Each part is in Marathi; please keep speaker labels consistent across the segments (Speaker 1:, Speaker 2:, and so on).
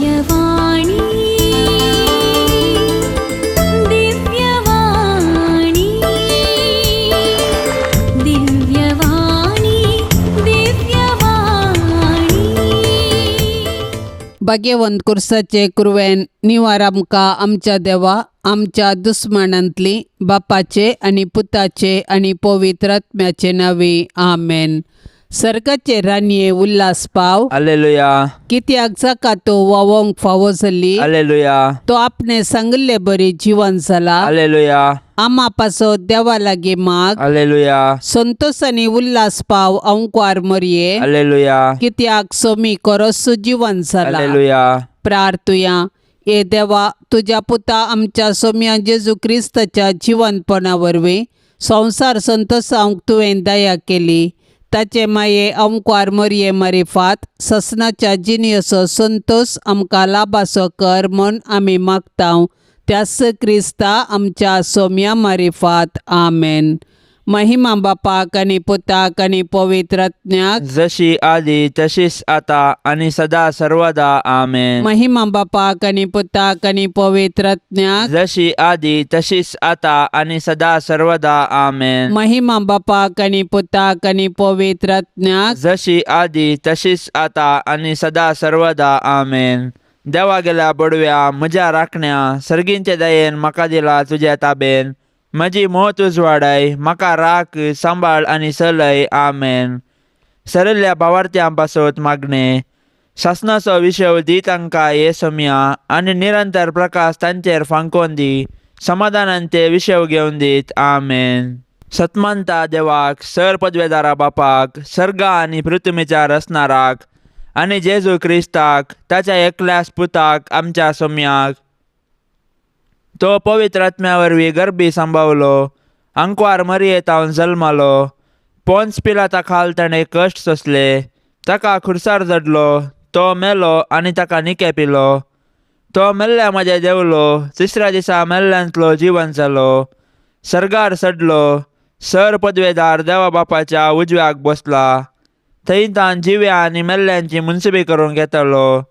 Speaker 1: दिव्यवाणी दिव्यवाणी दिव्यवाणी दिव्यवाणी
Speaker 2: भाग्यवंत कुर्साचे कुरवेन निवार आमकां आमच्या देवा आमच्या दुस्मनांतली बापाचे आनी पुताचे आनी पवित्र आत्म्याचे नावे आमेन. सर्गाचे रानये उल्हास पाव.
Speaker 3: हालेलुया
Speaker 2: कित्याक जाका तो वावोंक फावो जाली.
Speaker 3: हालेलुया
Speaker 2: तो आपणे सांगले बरे जीवन जाला.
Speaker 3: हालेलुया
Speaker 2: आमा पासो देवा लागी माग.
Speaker 3: हालेलुया
Speaker 2: संतोष आनी उल्हास पाव अंकवार मरये.
Speaker 3: हालेलुया
Speaker 2: कित्याक सोमी करस जीवन जाला.
Speaker 3: हालेलुया
Speaker 2: प्रार्थुया. ए देवा तुझ्या पुता आमच्या सोम्या जेजू क्रिस्ताच्या जिवनपणा वरवीं संसार संतोषांक तुवें दया केली. ताचे माये अंकवार मरये मारिफात ससनाच्या जिनियसो संतोष आमकां लाभासो कर म्हूण आमी मागतांव. त्यास क्रिस्ता आमच्या सोम्या मारिफात आमेन. महिमा बापाक आनी पुताक आनी पवित्र आत्म्याक.
Speaker 3: जशी आदी तशीच आता आणि सदा सर्वदा आमेन.
Speaker 2: महिमा बापाक आनी पुताक आनी पवित्र आत्म्याक.
Speaker 3: जशी आदी तशीच आता आणि सदा सर्वदा आमेन.
Speaker 2: महिमा बापाक आनी पुताक आनी पवित्र आत्म्याक.
Speaker 3: जशी आदी तशीच आता आणि सदा सर्वदा आमेन. देवा गेल्या बडव्या म्हज्या राखण्या सर्गींचे दयेन म्हाका दिला तुज्या ताबेन. म्हजी मोत उजवाडाय म्हाका राख सांबाळ आनी चलय आमेन. सरल्ल्या भावार्थ्यां पासत मागणे शासनाचो विशय दी तांकां ये सोम्या आनी निरंतर प्रकाश तांचेर फांकोन दी. समाधानान ते विशय घेवन दीत आमेन. सतमानता देवाक सर पदवेदारा बापाक सर्गा आनी पृथ्वीच्या रचणाराक आनी जेजू क्रिस्ताक ताच्या एकल्याच पुताक आमच्या सोम्याक. तो पवित्र आत्म्या वरवीं गर्भी सांबावलो. अंकवार मरयेतावन जल्मालो. पोन्स पिलाता खाल ताणें कश्ट सोंसले. ताका खुर्सार जडलो. तो मेलो आनी ताका निके पिलो. तो मेल्ल्या मध्ये देवलो. तिसऱ्या दिसा मेल्ल्यांतलो जिवन जालो. सर्गार चडलो. सर पदवेदार देवा बापाच्या उजव्याक बसला. थंय तान जिव्या आनी मेल्ल्यांची मुनसिबी करून घेतलो.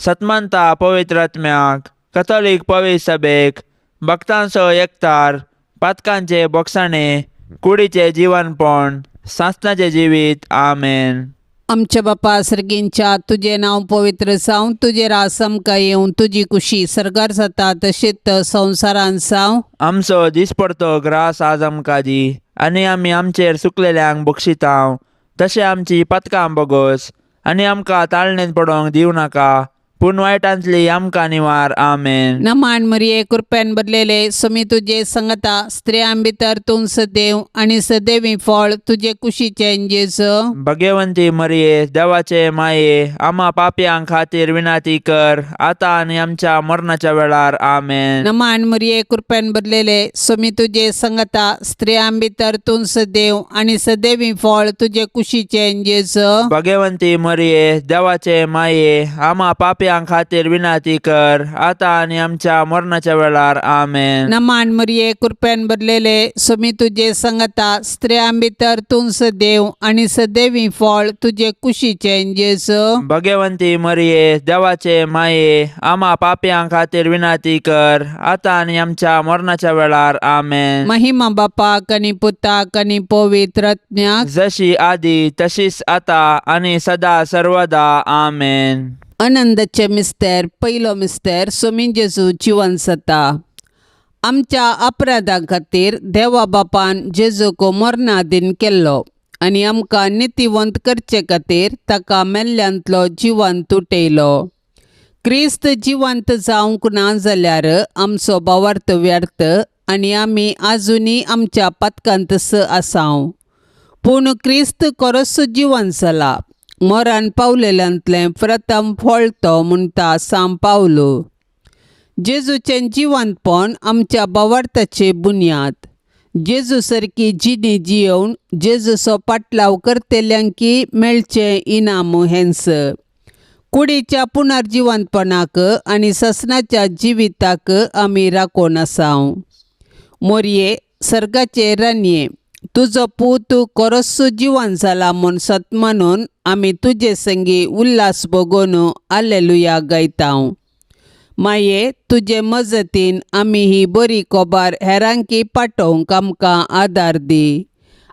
Speaker 3: सतमानता पवित्र आत्म्याक कथोलीक पवित्र सभेक भक्तांचो एकतार पातकांचे बोगसाणे कुडीचे जीवनपण सासणाचे जिवीत आमेन.
Speaker 2: आमच्या बापा सर्गींच्या तुझे नाव पवित्र जावं. तुझे रास आमकां येवं. तुजी कुशी सर्गार जाता तशीच संवसारान जावं.
Speaker 3: आमचो दिसपडतो ग्रास आज आमकां दी आनी आमी आमचेर सुकलेल्यांक बक्षितांव. तशें आमची पथकां बोगोस आनी आमकां ताळणेन पडोवंक दिवं नाका पूण वायटांतली आमकां निवार आमेन.
Speaker 2: नमान मरिये कृपेन बदलेले सोमी तुझे संगता स्त्रियां भितर तूं सदैव आनी सदैवी फळ तुझे कुशीचे जेजू.
Speaker 3: भाग्यवंती मरिये देवाचे माये आम्हा पापयांक खातीर विनाती कर आता आनी आमच्या मरणाच्या वेळार आमेन.
Speaker 2: नमान मरिये कृपेन बदलेले सोमी तुझे संगता स्त्रियां भितर तूं सदैव आनी सदैवी फळ तुझे कुशीचे जेजू.
Speaker 3: भाग्यवंती मरिये देवाचे माये आम्हा पापयांक खातीर विनाती कर आता आनी आमच्या मरणाच्या वेळार आमेन.
Speaker 2: नमान मरिये कृपेन बदलेले सोमी तुझे संगता स्त्रियां भितर तूं सदैव आनी सदैवी फळ तुझे कुशीचे जेजू.
Speaker 3: भाग्यवंती मरिये देवाचे माये आम्हा पापयांक खातीर विनाती कर आता आनी आमच्या मरणाच्या वेळार आमेन.
Speaker 2: महिमा बापाक आनी पुताक आनी पवित्र आत्म्याक.
Speaker 3: जशी आदी तशीच आता आनी सदा सर्वदा आमेन.
Speaker 2: आनंदाचे मिस्तेर. पयलो मिस्तेर सोमी जेजू जिवन जाता. आमच्या अपराधां खातीर देवा बापान जेजूक मरणाधीन केल्लो आनी आमकां नितीवंत करचे खातीर ताका मेल्ल्यांतलो जिवन तुटयलो. क्रिस्त जिवंत जावंक ना जाल्यार आमचो भावार्थ व्यर्थ आनी आमी आजुनी आमच्या पथकांत आसांव. पूण क्रिस्त खरोच जिवन जाला. मरण पावलेल्यांतलें प्रथम फळ तो म्हणटा सांब पावलो. जेजूचें जिवंतपण आमच्या भावार्थाची बुन्याद. जेजू सारकी जिणी जियोवन जेजूचो पाटलाव करतेल्यांकी मेळचें इनाम हेंच. कुडीच्या पुनर्जिवंतपणाक आनी ससनाच्या जिविताक आमी राखून आसांव. मोरये सर्गाचे रानये तुजो पूत खरोच जिवन जाला म्हूण सत म्हणून आमी तुजे संगी उल्हास भोगोन हालेलुया गायतांव. माये तुजे मजतीन आमी ही बरी खबर हेरांकी पाठोवंक आमकां आदार दी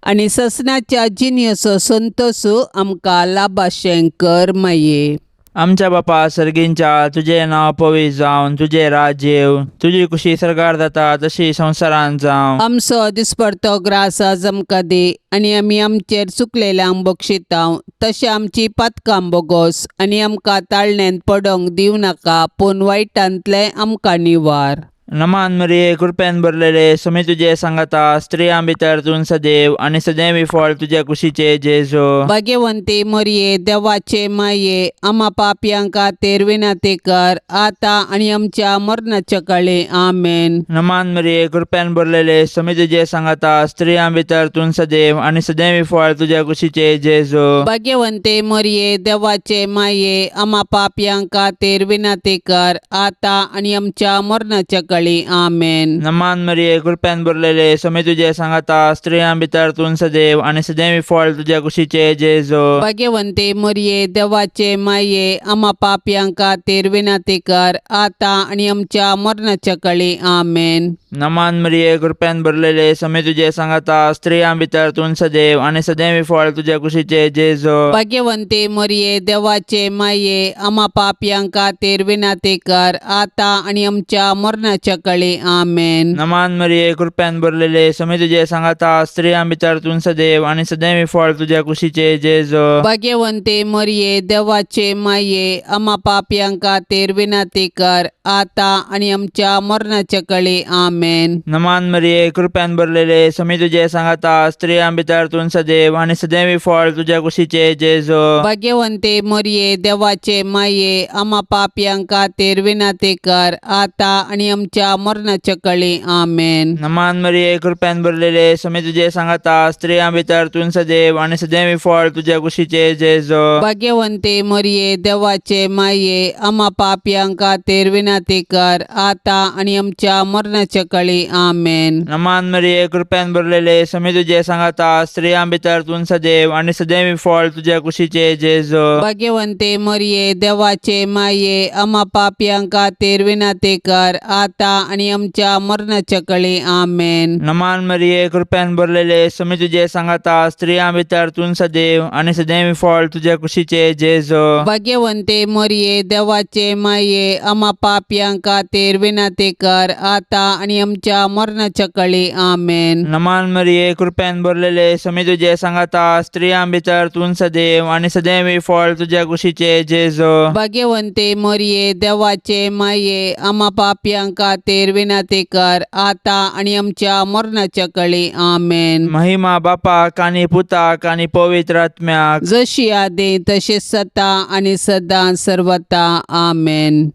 Speaker 2: आनी ससनाच्या जिनियसो संतोश आमकां लाभाशें कर माये.
Speaker 3: आमच्या बापा सर्गींच्या तुझे नाव पवित्र जावन तुझे राज्य येव, तुझी कुशी सरकार जाता तशी संवसारांत जावं.
Speaker 2: आमचो दिसपडतो ग्रास आज आमकां दे आनी आमी आमचेर चुकलेल्यांक बक्षितांव, तशें आमची पातकां बोगोस आनी आमकां ताळण्यांत पडोंक दिवं नाका, पूण वायटांतले आमकां निवार.
Speaker 3: नमान मरिये कृपेन भरलेले समी तुझे सांगता स्त्रियां भितर तूं सदैव आनी सदैवी फळ तुझे कुशीचे जेजो.
Speaker 2: भाग्यवंते मरिये देवाचे माये, आम्हा पापयांक खातीर विनंती कर, आता आनी आमच्या मरणाच्या काळी आमेन.
Speaker 3: नमान मरिये कृपेन भरलेले समी तुझे सांगता स्त्रियां भितर तूं सदैव आनी सदैवी फळ तुझे कुशीचे जेजो.
Speaker 2: भाग्यवंते मरिये देवाचे माये, आम्हा पापयांक खातीर विनंती कर, आता आनी आमच्या मरणाच्या काळी आमेन.
Speaker 3: नमान मरिये कृपेन भरलेले समी तुझे सांगता स्त्रियां भितर तूं सदैव आनी सदैवी फळ तुझे कुशीचे जेजो.
Speaker 2: भाग्यवंते मरिये देवाचे माये, आम्हा पापयांक खातीर विनंती कर, आता आनी आमच्या मरणाच्या काळी आमेन.
Speaker 3: नमान मरिये कृपेन भरलेले समी तुझे सांगता स्त्रियां भितर तूं सदैव आनी सदैवी फळ तुझे कुशीचे जेजो.
Speaker 2: भाग्यवंते मरिये देवाचे माये, आम्हा पापयांक खातीर विनंती कर, आता आनी आमच्या मरणाच्या काळी आमेन.
Speaker 3: नमान मरिये कृपेन भरलेले समी तुझे सांगता स्त्रियां भितर तूं सदैव आनी सदैवी फळ तुझे कुशीचे जेजो.
Speaker 2: भाग्यवंते मरिये देवाचे माये, आम्हा पापयांक खातीर विनंती कर, आता आनी आमच्या मरणाच्या काळी आमेन.
Speaker 3: नमान मरिये कृपेन भरलेले समी तुझे सांगता स्त्रियां भितर तूं सदैव आनी सदैवी फळ तुझे कुशीचे जेजो.
Speaker 2: भाग्यवंते मरिये देवाचे माये, आम्हा पापयांक खातीर विनंती कर, आता आनी आमच्या मरणाच्या काळी आमेन.
Speaker 3: नमान मरिये कृपेन भरलेले समी तुझे सांगता स्त्रियां भितर तूं सदैव आनी सदैवी फळ तुझे कुशीचे जेजो.
Speaker 2: भाग्यवंते मरिये देवाचे माये, आम्हा पापयांक खातीर विनंती कर, आता आनी आमच्या मरणाच्या काळी आमेन.
Speaker 3: नमान मरिये कृपेन भरलेले समी तुझे सांगता स्त्रियां भितर तूं सदैव आनी सदैवी फळ तुझे कुशीचे जेजो.
Speaker 2: भाग्यवंते मरिये देवाचे माये, आम्हा पापयांक खातीर विनंती कर, आता आनी आमच्या मरणाच्या काळी आमेन.
Speaker 3: नमान मरिये कृपेन भरलेले समी तुझे सांगता स्त्रियां भितर तूं सदैव आनी सदैवी फळ तुझे कुशीचे जेजो.
Speaker 2: भाग्यवंते मरिये देवाचे माये, आम्हा पापयांक खातीर विनंती कर, आता आनी आमच्या मरणाच्या काळी आमेन.
Speaker 3: नमान मरिये कृपेन भरलेले समी तुझे सांगता स्त्रियां भितर तूं सदैव आनी सदैवी फळ तुझे कुशीचे जेजो.
Speaker 2: भाग्यवंते मरिये देवाचे माये, आम्हा पापयांक खातीर विनंती कर, आता आनी आमच्या मरणाच्या काळी आमेन.
Speaker 3: महिमा बापाक आनी पुताक आनी पवित्र आत्म्याक
Speaker 2: जशी आदी तशीच सता आनी सदां सर्वता आमेन.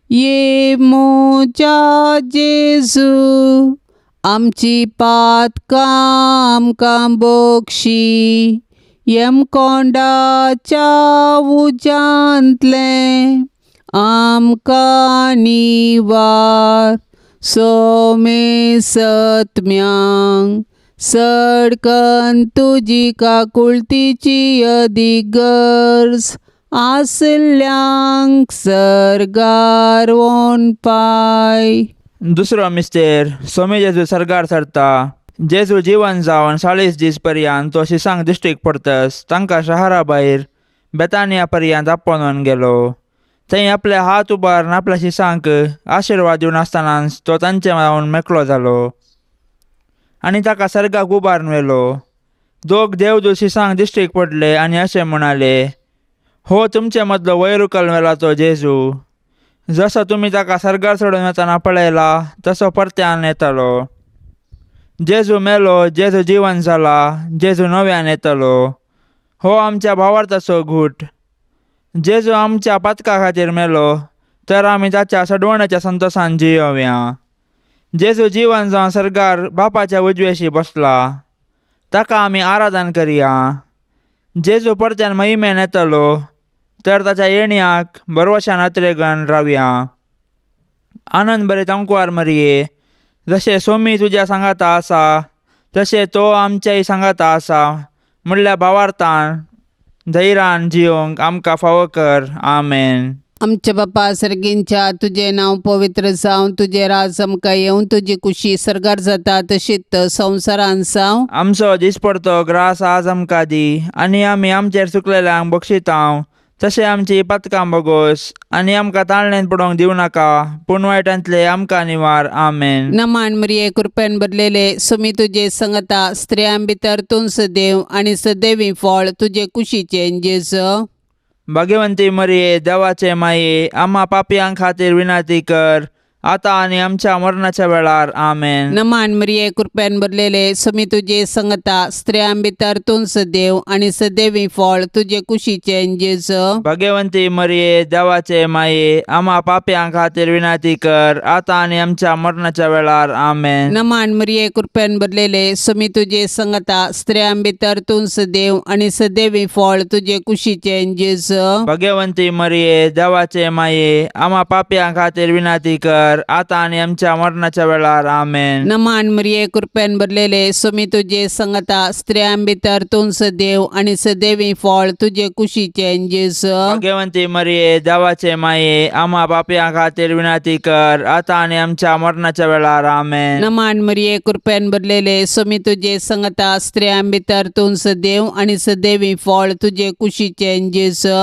Speaker 2: ये मोजा जेजू, आमची पातकां आमकां बोगशी, येम कोंडाच्या उजांतले आमकां निवार, सोमे सत्म्यांक सडकन तुजी काकुळतीची अदीक गरज, आसल्यांक सरगार वोन पाय.
Speaker 3: दुसरो मिस्तेर सोमी जेजू सरगार सरता. जेजू जीवन जावन 40 दीस पर्यंत तो शिसांक दिश्टीक पडतस तांकां शहरा भायर बेतानिया पर्यंत आपोवन गेलो. थंय आपले हात उबारून आपल्या शिसांक आशिर्वाद दिवन आसतनाच तो तांचे जावन मेकळो जालो आनी ताका सर्गाक उबारून व्हेलो. दोग देवदूत शिसांक दिश्टीक पडले आनी अशें म्हणाले, हो तुमचे मदलो वैरुकल मेलाचो जेजू. जसो तुमी ताका सर्गार सोडून येतना पळयला तसो परत्यान येतलो. जेजू मेलो, जेजू जीवन जाला, जेजू नव्यान येतलो. हो आमच्या भावार्थाचो घूट. जेजू आमच्या पातका खातीर मेलो तर आमी ताच्या सडवण्याच्या संतोशान जियोव्या. जेजू जीवन जावन सरगार बापाच्या उजवेशी बसला, ताका आमी आराधन करया. जेजू परत्यान महिमेन येतलो तर ताच्या येण्याक बरवशान अत्रेगन रावया. आनंद बरे तंकवार मरिये, जशे सोमी तुज्या सांगाता आसा तशें तो आमच्याय सांगाता आसा. म्हणल्या भावार्थान धैर्यान जियोंक आमकां फावो कर. आमेन.
Speaker 2: आमच्या बापा सर्गींच्या तुझे नाव पवित्र जावं, तुझे राज आमकां येवं, तुझी कुशी सरकार जाता तशीच संवसारान जावं.
Speaker 3: आमचो दिसपडतो ग्रास आज आमकां दी, आनी आमी आमचेर चुकलेल्यांक बक्षितांव. तशें आमची पातकां बगोस, आनी आमकां ताळणेन पडोवंक दिवं नाका, पूण वायटांतले आमकां निवार. आमेन.
Speaker 2: नमान मरिये कृपेन भरलेले सुमी तुझे संगता, स्त्रियां भितर तूं सदैव आनी सदैवी फळ तुझे कुशीचे जेजू.
Speaker 3: भाग्यवंती मरिये देवाचे माये, आम्हा पापयांक खातीर विनाती कर, आता आनी आमच्या मरणाच्या वेळार. आमेन.
Speaker 2: नमान मरिये कृपेन भरलेले सुमी तुझे संगता, स्त्रियां भितर तूं सदैव आनी सदैवी फळ तुझे कुशीचे जेजू.
Speaker 3: भाग्यवंती मरिये देवाचे माये, आम्हा पापयांक खातीर विनाती कर, आता आनी आमच्या मरणाच्या वेळार. आमेन.
Speaker 2: नमान मरिये कृपेन भरलेले सुमी तुझे संगता, स्त्रियां भितर तूं सदैव आनी सदैवी फळ तुझे कुशीचे जेजू.
Speaker 3: भाग्यवंती मरिये देवाचे माये, आम्हा पापयांक खातीर विनाती कर, आता आनी आमच्या मरणाच्या वेळार. आमेन.
Speaker 2: नमान मरिये कृपेन भरलेले सुमी तुझे संगता, स्त्रियां भितर तूं सदैव आनी सदैवी फळ तुझे कुशीचे जेजू.
Speaker 3: भाग्यवंती मरिये देवाचे माये, आम्हा पापयांक खातीर विनाती कर, आता आनी आमच्या मरणाच्या वेळार. आमेन.
Speaker 2: नमान मरिये कृपेन भरलेले सुमी तुझे संगता, स्त्रियां भितर तूं सदैव आनी सदैवी फळ तुझे कुशीचे जेजू.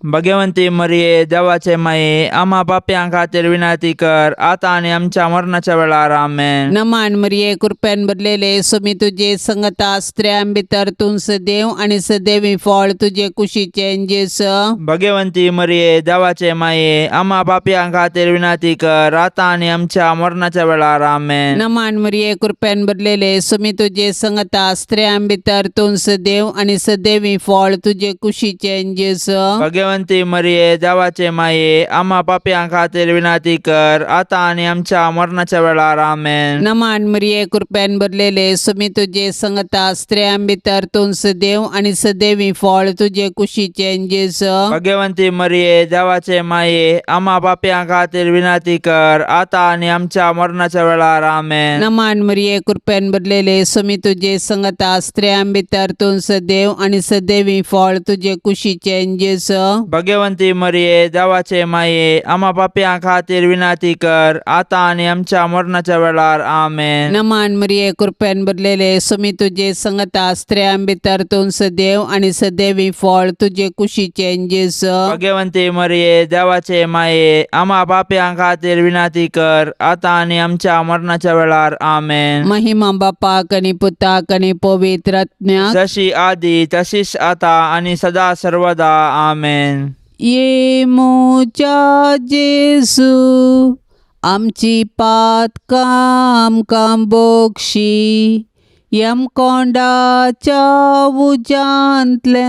Speaker 3: भाग्यवंती मरिये देवाचे माये, आम्हा पापयांक खातीर विनाती कर, आता आनी आमच्या मरणाच्या वेळार. आमेन.
Speaker 2: नमान मरिये कृपेन भरलेले सुमी तुझे संगता, स्त्रियां भितर तूं सदैव आनी सदैवी फळ तुझे कुशीचे जेजू.
Speaker 3: भाग्यवंती मरिये देवाचे माये, आम्हा पापयांक खातीर विनाती कर, आता आनी आमच्या मरणाच्या वेळार. आमेन.
Speaker 2: नमान मरिये कृपेन भरलेले सुमी तुझे संगता, स्त्रियां भितर तूं सदैव आनी सदैवी फळ तुझे कुशीचे जेजू.
Speaker 3: भाग्यवंती मरिये देवाचे माये, आम्हा पापयांक खातीर विनाती कर, आता आनी आमच्या मरणाच्या वेळार. आमेन.
Speaker 2: नमान मरिये कृपेन भरलेले सुमी तुझे संगता, स्त्रियां भितर तूं सदैव आनी सदैवी फळ तुझे कुशीचे जेजू.
Speaker 3: भाग्यवंती मरिये देवाचे माये, आम्हा पापयांक खातीर विनाती कर, आता आनी आमच्या मरणाच्या वेळार. आमेन.
Speaker 2: नमान मरिये कृपेन भरलेले सुमी तुझे संगता, स्त्रियां भितर तूं सदैव आनी सदैवी फळ तुझे कुशीचे जेजू.
Speaker 3: भाग्यवंती मरिये देवाचे माये, आम्हा पापयांक खातीर विनाती कर, आता आनी आमच्या मरणाच्या वेळार. आमेन.
Speaker 2: नमान मरिये कृपेन भरलेले सुमी तुझे संगता, स्त्रियां भितर तूं सदैव आनी सदैवी फळ तुझे कुशीचे जेजू.
Speaker 3: भाग्यवंती मरिये देवाचे माये, आम्हा पापयांक खातीर विनाती कर, आता आनी आमच्या मरणाच्या वेळार. आमेन.
Speaker 2: महिमा बापाक आनी पुताक आनी पवित्र आत्म्याक,
Speaker 3: जशी आदी तशीच आता आनी सदा सर्वदा. आमेन.
Speaker 2: ये मोच्या जेजू, आमची पातकां आमकां बोगशी, यमकोंडाच्या उजांतले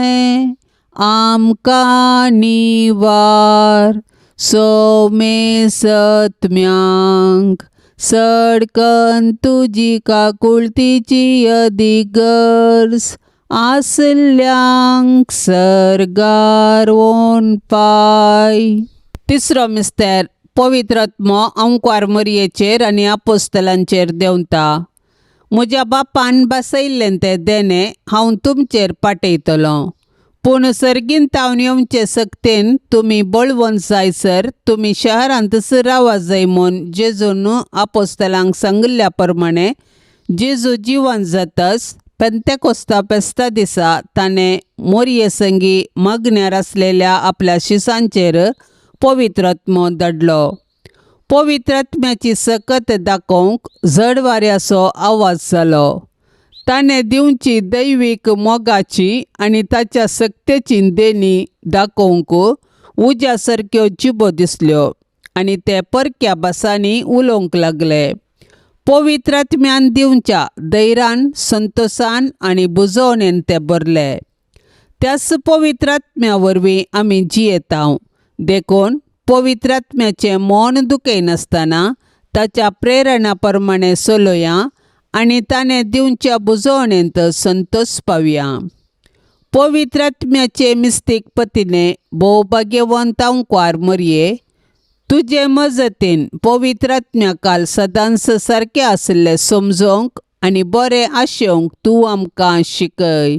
Speaker 2: आमकां निवार. सोमे सत्म्यांक सडकन तुजी काकुळतीची अधिगर्स, आसल्यांक सरगार वोन पाय. तिसरो मिस्तेर पवित्र आत्मो अंकुर मरियेचेर आनी आपोस्तलांचेर देंवता. म्हज्या बापान बसयल्लें तें देणे हांव तुमचेर पाठयतलो, पूण सर्गीन तावन येवचे सक्तेन तुमी बळवंत जायसर तुमी शहरांत रावा जाय म्हूण जेजून आपोस्तलांक सांगिल्ल्या प्रमाणे जेजू जिवंत जाताच पेंतेकोस्ता फेस्ता दिसा ताणें मोरये संगी मग्नार आसलेल्या आपल्या शिसांचेर पवित्र आत्मो धाडलो. पवित्र आत्म्याची सकत दाखोवंक जड वाऱ्याचो आवाज जालो. ताणें दिवची दैवीक मोगाची आनी ताच्या सक्तेची देणी दाखोवंक उज्या सारक्यो जिबो दिसल्यो आनी ते परक्या भासांनी उलोवंक लागले. पवित्र आत्म्यान दिवच्या धैर्यान, संतोशान आनी बुजवणेन ते भरले. त्याच पवित्र आत्म्या वरवीं आमी जियेतांव. देखून पवित्र आत्म्याचें मन दुखयनासतना ताच्या प्रेरणा प्रमाणे चलोया आनी ताणें दिवच्या बुजवणेंत संतोश पावया. पवित्र आत्म्याचे मिस्तीक पतीने भोवभाग्यवंत अंकुर मरिये, तुजे मजतीन पवित्र आत्म्याकाल सदांच सारकें आसलें समजोवंक आनी बरें आशेवंक तूं आमकां शिकय.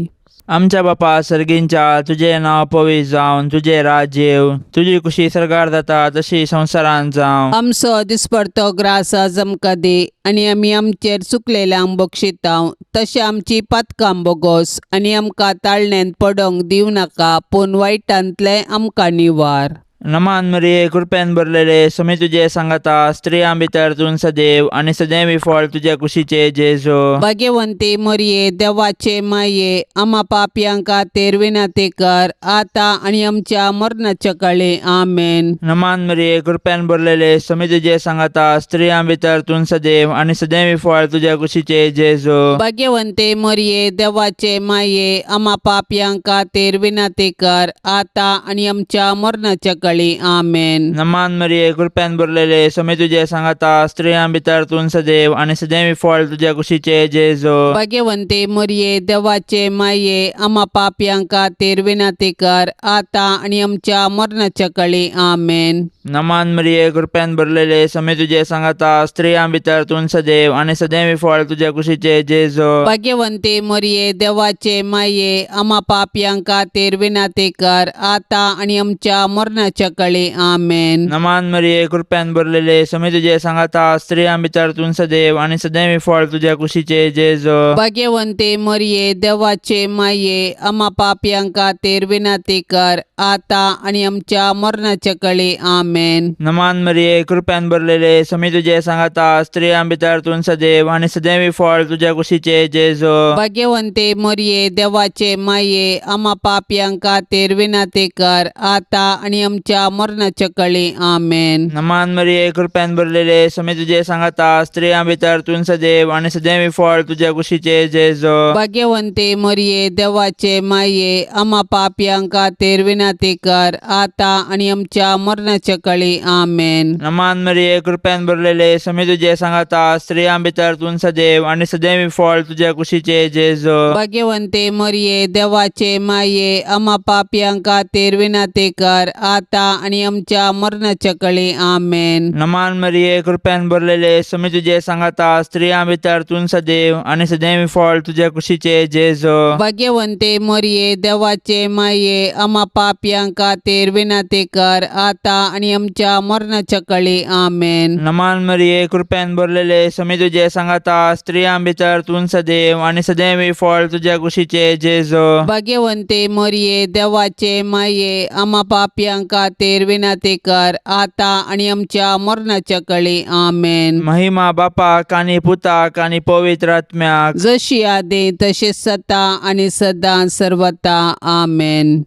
Speaker 3: आमच्या बापा सर्गींच्या तुझे नाव पवित्र जावन तुझे राज्य येव तुझी कुशी सरकार जाता तशी संवसारांत जावं.
Speaker 2: आमचो दिसपडतो ग्रास आज आमकां दे आनी आमी आमचेर चुकलेल्यांक बक्षितांव तशें आमची पातकां बोगोस आनी आमकां ताळण्यांत पडोंक दिवं नाका पूण वायटांतले आमकां निवार.
Speaker 3: नमान मरिये कृपेन भरलेले समी तुझे सांगता स्त्रियां भितर तूं सदैव आणि सदैवी फळ तुझ्या कुशीचे जेजो.
Speaker 2: भाग्यवंते मरिये देवाचे माये आम्हा पापयांक खातीर विनंती कर आता आनी आमच्या मरणाच्या काळी आमेन.
Speaker 3: नमान मरिये कृपेन भरलेले समी तुझे सांगता स्त्रियां भितर तूं सदैव आणि सदैवी फळ तुझ्या कुशीचे जेजो.
Speaker 2: भाग्यवंते मरिये देवाचे माये आम्हा पापयांक खातीर विनंती कर आता आनी आमच्या मरणाच्या काळी आमेन.
Speaker 3: नमान मरिये कृपेन भरलेले समी तुझे सांगता स्त्रियां भितर तूं सदैव आणि सदैवी फळ तुझ्या कुशीचे जेजो.
Speaker 2: भाग्यवंते मरिये देवाचे माये आम्हा पापयांक खातीर विनंती कर आता आनी आमच्या मरणाच्या काळी आमेन.
Speaker 3: नमान मरिये कृपेन भरलेले समी तुझे सांगता स्त्रियां भितर तूं सदैव आणि सदैवी फळ तुझ्या कुशीचे जेजो.
Speaker 2: भाग्यवंते मरिये देवाचे माये आम्हा पापयांक खातीर विनंती कर आता आनी आमच्या मरणाच्या काळी आमेन.
Speaker 3: नमान मरिये कृपेन भरलेले समी तुझे सांगता स्त्रियां भितर तूं सदैव आणि सदैवी फळ तुझ्या कुशीचे जेजो.
Speaker 2: भाग्यवंते मरिये देवाचे माये आम्हा पापयांक खातीर विनंती कर आता आनी आमच्या मरणाच्या काळी आमेन.
Speaker 3: नमान मरिये कृपेन भरलेले समी तुझे सांगता स्त्रियां भितर तूं सदैव आणि सदैवी फळ तुझ्या कुशीचे जेजो.
Speaker 2: भाग्यवंते मरिये देवाचे माये आम्हा पापयांक खातीर विनंती कर आता आनी आमच्या मरणाच्या काळी आमेन.
Speaker 3: नमान मरिये कृपेन भरलेले समी तुझे सांगता स्त्रियां भितर तूं सदैव आणि सदैवी फळ तुझ्या कुशीचे जेजो.
Speaker 2: भाग्यवंते मरिये देवाचे माये आम्हा पापयांक खातीर विनंती कर आता आनी आमच्या मरणाच्या काळी आमेन.
Speaker 3: नमान मरिये कृपेन भरलेले समी तुझे सांगता स्त्रियां भितर तूं सदैव आणि सदैवी फळ तुझ्या कुशीचे जेजो.
Speaker 2: भाग्यवंते मरिये देवाचे माये आम्हा पापयांक खातीर विनंती कर आता आनी आमच्या मरणाच्या काळी आमेन.
Speaker 3: नमान मरिये कृपेन भरलेले समी तुझे सांगता स्त्रियां भितर तूं सदैव आणि सदैवी फळ तुझ्या कुशीचे जेजो.
Speaker 2: भाग्यवंते मरिये देवाचे माये आम्हा पापयांक खातीर विनंती कर आता आनी आमच्या मरणाच्या काळी आमेन.
Speaker 3: नमान मरिये कृपेन भरलेले समी तुझे सांगता स्त्रियां भितर तूं सदैव आणि सदैवी फळ तुझ्या कुशीचे जेजो.
Speaker 2: भाग्यवंते मरिये देवाचे माये आम्हा पापयांक खातीर विनंती कर आता आनी आमच्या मरणाच्या काळी आमेन.
Speaker 3: महिमा बापाक आणि पुताक आणि पवित्र आत्म्याक
Speaker 2: जशी आदे तशेंच सता आनी सदां सर्वता आमेन.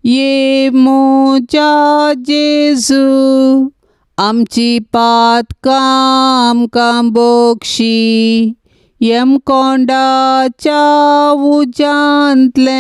Speaker 2: ये मोजा जेजू आमची पातकां आमकां बोगशी येम कोंडाच्या उजांतले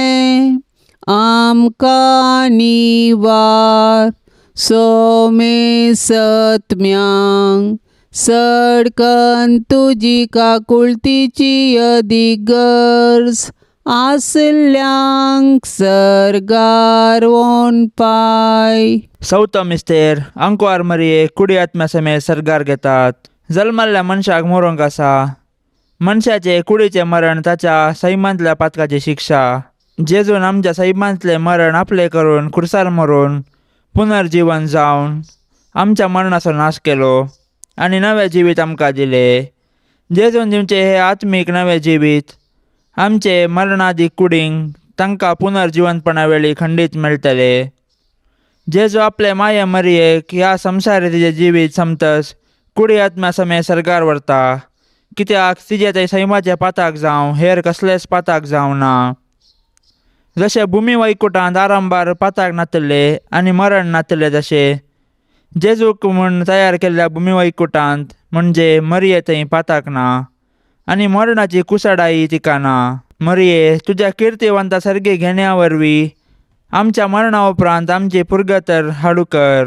Speaker 2: आमकां निवार सोमे सत्म्यांक सडकन तुजी काकुळतीची अदीक गरज आसल्यांक सरगार वोन पाय.
Speaker 3: चौथो मिस्तेर अंकुआर मरिये कुडी आत्म्या समेत सरगार घेतात. जल्माल्ल्या मनशाक मरोंक आसा. मनशाचे कुडीचे मरण ताच्या सैमांतल्या पातकाची शिक्षा. जेजून आमच्या सैमांतले मरण आपले करून खुर्सार मरून पुनर्जीवन जावन आमच्या मरणाचो नाश केलो आणि नवे जिवीत आमकां दिले. जेजून दिवचे हे आत्मीक नवे जिवीत आमचे मरणादी कुडींक तांकां पुनर्जीवनपणा वेळी खंडीत मेळटले. जेजू आपले माये मरियेक ह्या संसारीचे जिवीत समतस कुडी आत्म्या समेत सरगार व्हरता. कित्याक तिजे ते सैमाचे पाताक जावं हेर कसलेच पाताक जावं ना. जशे भुमी वैकुठांत आरंभार पाताक नातले आनी मरण नातले तशे जेजूक म्हूण तयार केल्ल्या भुमी वैकुठांत म्हणजे मरिये थंय पाताक ना आनी मरणाची कुसडाई तिका ना. मरिये तुज्या किर्तिवंता सर्गी घेण्या वरवीं आमच्या मरणा उपरांत आमची पुर्गतर हाडू कर.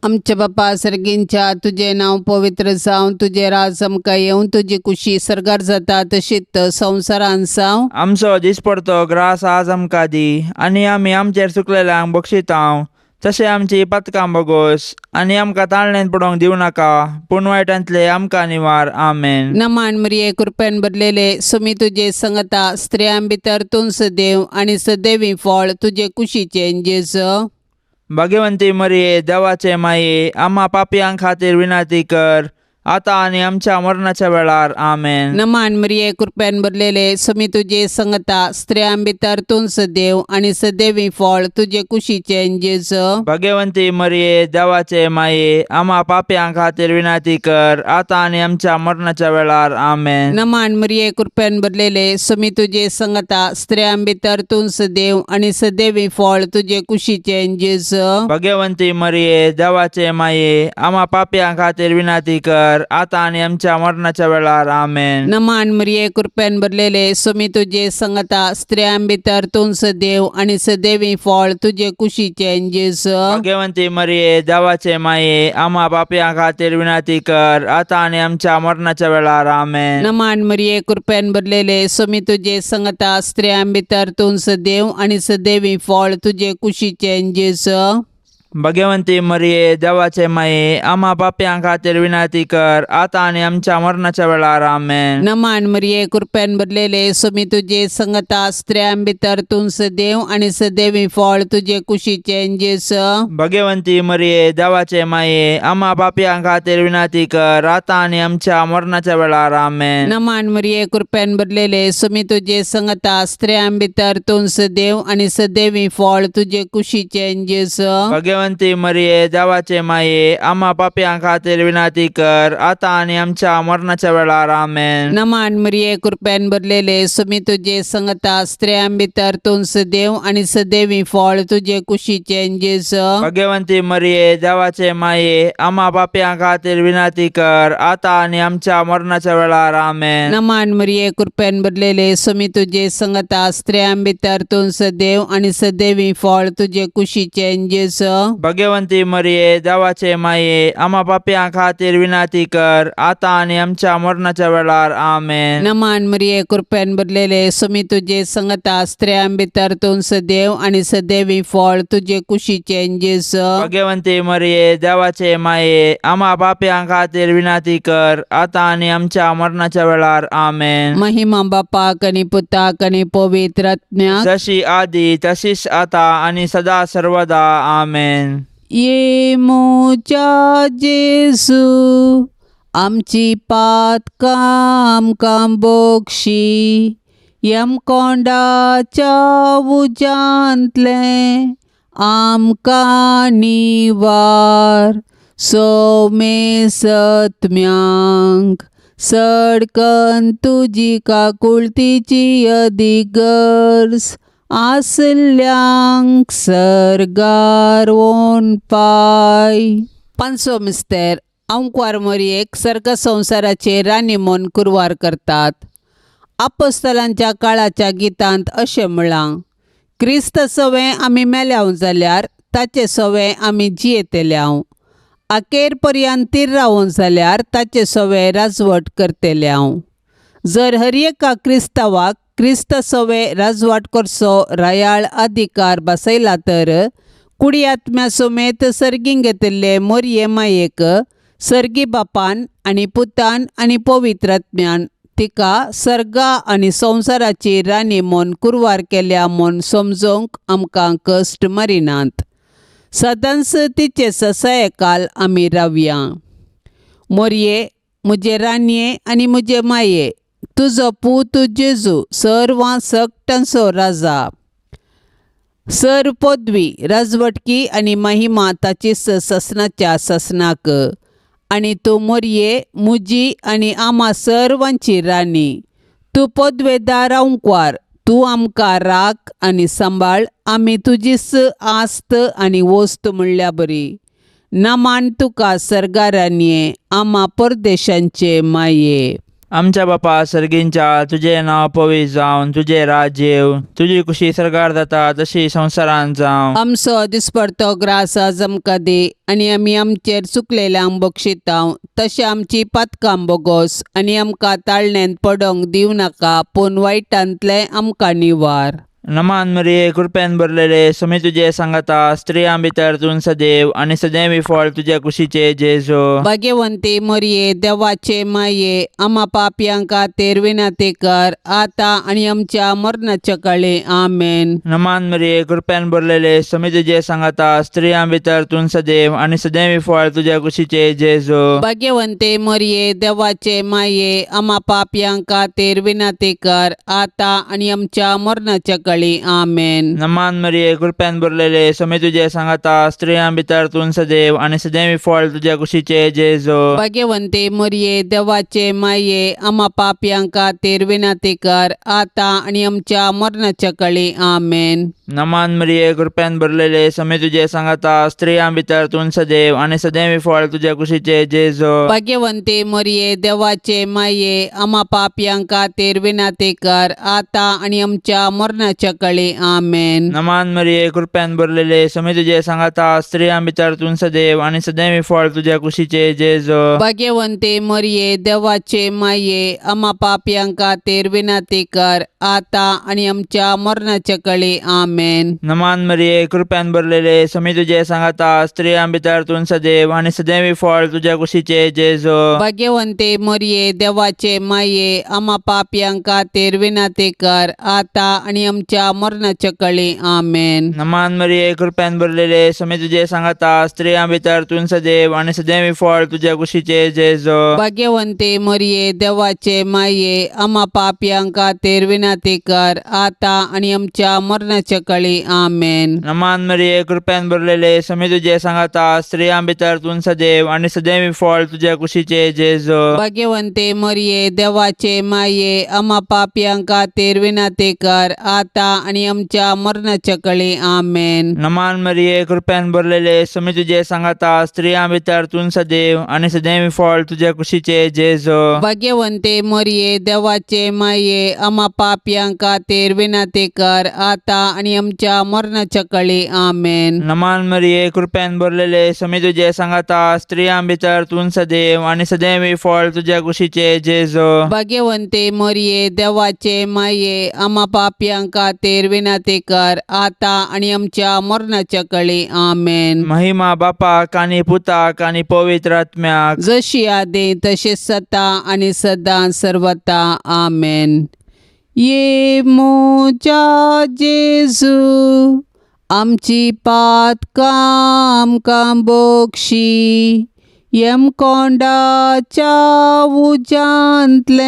Speaker 2: आमच्या बापा सर्गींच्या तुझे नाव पवित्र जावं तुझे राज आमकां येवं तुजी कुशी सरगार जाता तशीच संवसारांत जावं.
Speaker 3: आमचो दिसपडतो ग्रास आज आमकां दी आनी आमी आमचेर चुकलेल्यांक बक्षितांव तशें आमची पथकां बोगोस आनी आमकां ताळण्यांत पडोवंक दिवं नाका पूण वायटांतले आमकां निवार आमेन.
Speaker 2: नमान मरिये कृपेन भरलेले सुमी तुजे संगता स्त्रियां भितर तूं सदैव आणि सदैवी फळ तुजे कुशीचे जेजू.
Speaker 3: भाग्यवंती मरिये देवाचे माये आम्हा पापयां खातीर विनाती कर आता आनी आमच्या मरणाच्या वेळार आमेन.
Speaker 2: नमान मरिये कृपेन भरलेले सुमी तुजे संगता स्त्रियां भितर तूं सदैव आणि सदैवी फळ तुजे कुशीचे जेजू.
Speaker 3: भाग्यवंती मरिये देवाचे माये आम्हा पापयां खातीर विनाती कर आता आनी आमच्या मरणाच्या वेळार आमेन.
Speaker 2: नमान मरिये कृपेन भरलेले सुमी तुजे संगता स्त्रियां भितर तूं सदैव आणि सदैवी फळ तुजे कुशीचे जेजू.
Speaker 3: भाग्यवंती मरिये देवाचे माये आम्हा पापयां खातीर विनाती कर आता आनी आमच्या मरणाच्या वेळार आमेन.
Speaker 2: नमान मरिये कृपेन भरलेले सुमी तुजे संगता स्त्रियां भितर तूं सदैव आणि सदैवी फळ तुजे कुशीचे जेजू.
Speaker 3: भाग्यवंती मरिये देवाचे माये आम्हा पापयां खातीर विनाती कर आता आनी आमच्या मरणाच्या वेळार आमेन.
Speaker 2: नमान मरिये कृपेन भरलेले सुमी तुजे संगता स्त्रियां भितर तूं सदैव आणि सदैवी फळ तुजे कुशीचे जेजू.
Speaker 3: भाग्यवंती मरिये देवाचे माये आम्हा पापयां खातीर विनाती कर आता आनी आमच्या मरणाच्या वेळार आमेन.
Speaker 2: नमान मरिये कृपेन भरलेले सुमी तुजे संगता स्त्रियां भितर तूं सदैव आणि सदैवी फळ तुजे कुशीचे जेजू.
Speaker 3: भाग्यवंती मरिये देवाचे माये आम्हा पापयां खातीर विनाती कर आता आनी आमच्या मरणाच्या वेळार आमेन.
Speaker 2: नमान मरिये कृपेन भरलेले सुमी तुजे संगता स्त्रियां भितर तूं सदैव आणि सदैवी फळ तुजे कुशीचे जेजू.
Speaker 3: भाग्यवंती मरिये देवाचे माये आम्हा पापयां खातीर विनाती कर आता आनी आमच्या मरणाच्या वेळार आमेन.
Speaker 2: नमान मरिये कृपेन भरलेले सुमी तुजे संगता स्त्रियां भितर तूं सदैव आणि सदैवी फळ तुजे कुशीचे जेजू.
Speaker 3: भाग्यवंती मरिये देवाचे माये आम्हा पापयां खातीर विनाती कर आता आनी आमच्या मरणाच्या वेळार आमेन.
Speaker 2: नमान मरिये कृपेन भरलेले सुमी तुजे संगता स्त्रियां भितर तूं सदैव आणि सदैवी फळ तुजे कुशीचे जेजू.
Speaker 3: भाग्यवंती मरिये देवाचे माये आम्हा पापयां खातीर विनाती कर आता आनी आमच्या मरणाच्या वेळार आमेन.
Speaker 2: नमान मरिये कृपेन भरलेले सुमी तुजे संगता स्त्रियां भितर तूं सदैव आणि सदैवी फळ तुजे कुशीचे जेजू.
Speaker 3: भाग्यवंती मरिये देवाचे माये आम्हा पापयां खातीर विनाती कर आता आनी आमच्या मरणाच्या वेळार आमेन.
Speaker 2: महिमा बापाक आणि पुताक आणि पवित्र आत्म्याक
Speaker 3: जशी आदी तशीच आता आणि सदा सर्वदा आमेन.
Speaker 2: ये मोच्या जेजू आमची पातकां आमकां बोगशी यमकोंडाच्या उजांतले आमकां निवार सोमे सत्म्यांक सडकन तुजी काकुळतीची अधिगर्स आसल्यांक सर्गार वोन पाय. पांचवो मिस्तेर अंकुर मरियेक सर्ग संवसाराचेर राणी म्हूण कुरवार करतात. आपोस्तलांच्या काळाच्या गितांत अशें म्हळां, क्रिस्त सवें आमी मेल्याव जाल्यार ताचे सवें आमी जियेतेल्याव. अखेर पर्यंत तीर रावूं जाल्यार ताचे सवें राजवट करतेल्याव. जर हर एका क्रिस्तावाक क्रिस्त सवें राजवट करचो रायाळ अधिकार बसयला तर कुडी आत्म्या समेत सर्गीन घेतिल्ले मोरये मायेक सर्गी बापान आनी पुतान आनी पवित्र आत्म्यान तिका सर्गा आनी संवसाराची राणी म्हूण कुरवार केल्या म्हूण समजोवंक आमकां कश्ट मारिनात. सदांच तिचे ससायेकाल आमी रावया. मोरये म्हजे रानये आनी म्हजे माये तुजो पूत जेजू सर्वां सकटांचो राजा. सर पदवी राजवटकी आनी महिमा ताचीच ससनाच्या ससनाक. आनी तूं मोरये मुजी आनी आम्हा सर्वांची राणी. तूं पदवेदार अंकुर तूं आमकां राख आनी सांबाळ. आमी तुजीच आस्त आनी वस्त म्हणल्या बरी. नमान तुका सर्गारान्ये आम्हा परदेशांचे माये.
Speaker 3: आमच्या बापा सर्गींच्या तुझे नाव पवित्र जावन तुझे राज्य येव. तुझी कुशी सरकार जाता तशी संवसारांत जावं.
Speaker 2: आमचो दिसपडतो ग्रास आज आमकां दे आनी आमी आमचेर चुकलेल्यांक बक्षितांव. तशें आमची पातकां बोगोस आनी आमकां ताळण्यांत पडोंक दिवं नाका पूण वायटांतले आमकां निवार.
Speaker 3: नमान मरिये कृपेन भरलेले स्वामी तुझे सांगता स्त्रियां भितर तूं सदैव आणि सदैवी फळ तुझ्या कुशीचे जेजो.
Speaker 2: भाग्यवंते मरिये देवाचे माये आम्हा पापियांका तेरविना ते कर आता आणि आमच्या मरणाच्या काळी आमेन.
Speaker 3: नमान मरिये कृपेन भरलेले स्वामी तुझे सांगता स्त्रियां भितर तूं सदैव आणि सदैवी फळ तुझ्या कुशीचे जेजो.
Speaker 2: भाग्यवंते मरिये देवाचे माये आम्हा पापियांका तेरविना ते कर आता आणि आमच्या मरणाच्या काळी आमेन.
Speaker 3: नमान मरिये कृपेन भरलेले स्वामी तुझे सांगता स्त्रियां भितर तूं सदैव आणि सदैवी फळ तुझ्या कुशीचे जेजो.
Speaker 2: भाग्यवंते मरिये देवाचे माये आम्हा पापियांका तेरविना ते कर आता आणि आमच्या मरणाच्या काळी आमेन.
Speaker 3: नमान मरिये कृपेन भरलेले स्वामी तुझे सांगता स्त्रियां भितर तूं सदैव आणि सदैवी फळ तुझ्या कुशीचे जेजो.
Speaker 2: भाग्यवंते मरिये देवाचे माये आम्हा पापियांका तेरविना ते कर आता आणि आमच्या मरणाच्या काळी आमेन.
Speaker 3: नमान मरिये कृपेन भरलेले स्वामी तुझे सांगता स्त्रियां भितर तूं सदैव आणि सदैवी फळ तुझ्या कुशीचे जेजो.
Speaker 2: भाग्यवंते मरिये देवाचे माये आम्हा पापियांका तेरविना ते कर आता आणि आमच्या मरणाच्या काळी आमेन.
Speaker 3: नमान मरिये कृपेन भरलेले स्वामी तुझे सांगता स्त्रियां भितर तूं सदैव आणि सदैवी फळ तुझ्या कुशीचे जेजो.
Speaker 2: भाग्यवंते मरिये देवाचे माये आम्हा पापियांका तेरविना ते कर आता आणि आमच्या मरणाच्या काळी आमेन.
Speaker 3: नमान मरिये कृपेन भरलेले स्वामी तुझे सांगता स्त्रियां भितर तूं सदैव आणि सदैवी फळ तुझ्या कुशीचे जेजो.
Speaker 2: भाग्यवंते मरिये देवाचे माये आम्हा पापियांका तेरविना ते कर आता आणि आमच्या मरणाच्या काळी आमेन.
Speaker 3: नमान मरिये कृपेन भरलेले स्वामी तुझे सांगता स्त्रियां भितर तूं सदैव आणि सदैवी फळ तुझ्या कुशीचे जेजो.
Speaker 2: भाग्यवंते मरिये देवाचे माये आम्हा पापियांका तेरविना ते कर आता आणि आमच्या मरणाच्या काळी आमेन.
Speaker 3: नमान मरिये कृपेन भरलेले स्वामी तुझे सांगता स्त्रियां भितर तूं सदैव आणि सदैवी फळ तुझ्या कुशीचे जेजो.
Speaker 2: भाग्यवंते मरिये देवाचे माये आम्हा पापियांका तेरविना ते कर आता आणि आमच्या मरणाच्या काळी आमेन.
Speaker 3: नमान मरिये कृपेन भरलेले स्वामी तुझे सांगता स्त्रियां भितर तूं सदैव आणि सदैवी फळ तुझ्या कुशीचे जेजो.
Speaker 2: भाग्यवंते मरिये देवाचे माये आम्हा पापियांका तेरविना ते कर आता आणि आमच्या मरणाच्या काळी आमेन.
Speaker 3: महिमा बापाक आणि पुताक आणि पवित्र आत्म्याक
Speaker 2: जशी आदे तसे सता आणि सदा सर्वता आमेन. ये मोजा जेजू आमची पातकां आमकां बोक्षी यम कोंडाच्या उजांतले